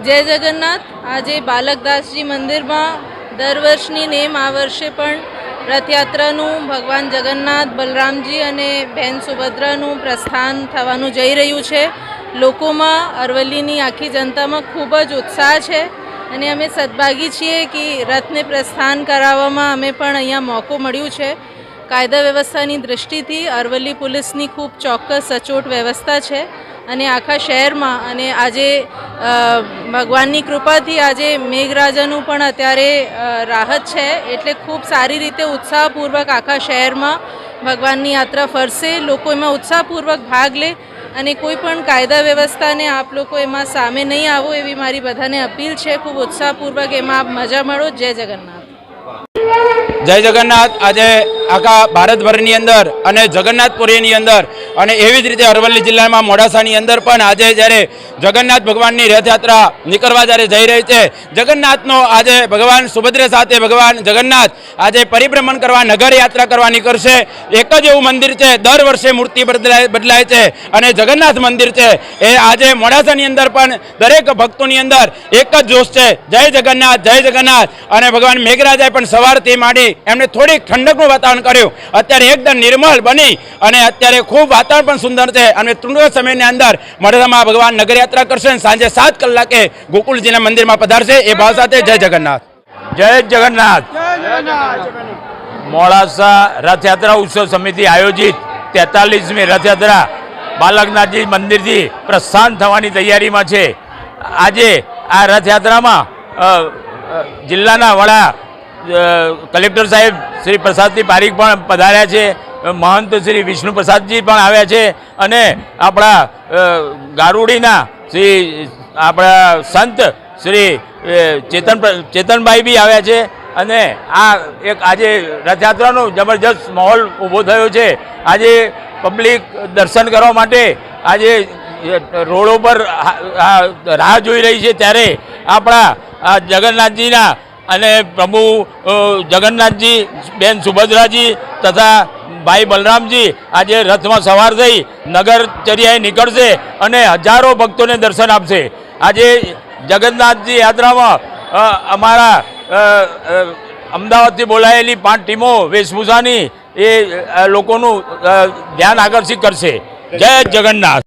જય જગન્નાથ। આજે બાલકદાસજી મંદિરમાં દર વર્ષની નેમ આ વર્ષે પણ રથયાત્રાનું ભગવાન જગન્નાથ, બલરામજી અને બહેન સુભદ્રાનું પ્રસ્થાન થવાનું જઈ રહ્યું છે। લોકોમાં, અરવલ્લીની આખી જનતામાં ખૂબ જ ઉત્સાહ છે અને અમે સદભાગી છીએ કે રથને પ્રસ્થાન કરાવવામાં અમે પણ અહીંયા મોકો મળ્યું છે। કાયદા વ્યવસ્થાની દૃષ્ટિથી અરવલ્લી પોલીસની ખૂબ ચોક્કસ સચોટ વ્યવસ્થા છે અને આખા શહેરમાં અને આજે ભગવાનની કૃપાથી આજે મેઘરાજાનું પણ અત્યારે રાહત છે, એટલે ખૂબ સારી રીતે ઉત્સાહપૂર્વક આખા શહેરમાં ભગવાનની યાત્રા ફરશે। લોકો એમાં ઉત્સાહપૂર્વક ભાગ લે અને કોઈ પણ કાયદા વ્યવસ્થાને આપ લોકો એમાં સામે નહીં આવો એવી મારી બધાને અપીલ છે। ખૂબ ઉત્સાહપૂર્વક એમાં આપ મજા માણો। જય જગન્નાથ। જય જગન્નાથ। આજે આખા ભારતભરની અંદર અને જગન્નાથપુરીની અંદર અને એવી જ રીતે અરવલ્લી જિલ્લામાં મોડાસાની અંદર પણ આજે જ્યારે જગન્નાથ ભગવાનની રથયાત્રા નીકળવા જ્યારે જઈ રહી છે, જગન્નાથનો આજે ભગવાન સુભદ્રા સાથે ભગવાન જગન્નાથ આજે પરિભ્રમણ કરવા, નગર યાત્રા કરવા નીકળશે। એક જ એવું મંદિર છે, દર વર્ષે મૂર્તિ બદલાય છે અને જગન્નાથ મંદિર છે એ આજે મોડાસાની અંદર પણ દરેક ભક્તોની અંદર એક જ જોશ છે, જય જગન્નાથ, જય જગન્નાથ। અને ભગવાન મેઘરાજાએ પણ સવારથી માંડી એમને થોડીક ઠંડકનું વાતાવરણ કર્યું, અત્યારે એકદમ નિર્મળ બની અને અત્યારે ખૂબ વાતાવરણ પણ સુંદર છે અને ટૂંક સમયની અંદર મોડાસામાં ભગવાન નગરયાત્રા કરશે અને સાંજે 7 કલાકે ગોકુળજીના મંદિરમાં પધારશે। એ ભાવ સાથે જય જગન્નાથ। જય જગન્નાથ। મોડાસા રથયાત્રા ઉત્સવ સમિતિ આયોજિત 43મી રથયાત્રા બાલકનાથજી મંદિરથી પ્રસ્થાન થવાની તૈયારીમાં છે। આજે આ રથયાત્રામાં જિલ્લાના વડા કલેક્ટર સાહેબ શ્રી પ્રસાદજી પારીખ પણ પધાર્યા છે, મહંત શ્રી વિષ્ણુ પ્રસાદજી પણ આવ્યા છે અને આપણા ગારુડીના આપણા સંત શ્રી ચેતનભાઈ બી આવ્યા છે અને આ એક આજે રથયાત્રાનો જબરજસ્ત માહોલ ઊભો થયો છે। આજે પબ્લિક દર્શન કરવા માટે આજે રોડો પર રાહ જોઈ રહી છે, ત્યારે આપણા જગન્નાથજીના અને પ્રભુ જગન્નાથજી, બેન સુભદ્રાજી તથા ભાઈ બલરામજી આજે રથમાં સવાર થઈ નગરચર્યાએ નીકળશે અને હજારો ભક્તોને દર્શન આપશે। આજે જગન્નાથજી યાત્રામાં અમારા અમદાવાદથી બોલાયેલી 5 ટીમો વેશભૂષાની એ લોકોનું ધ્યાન આકર્ષિત કરશે। જય જગન્નાથ।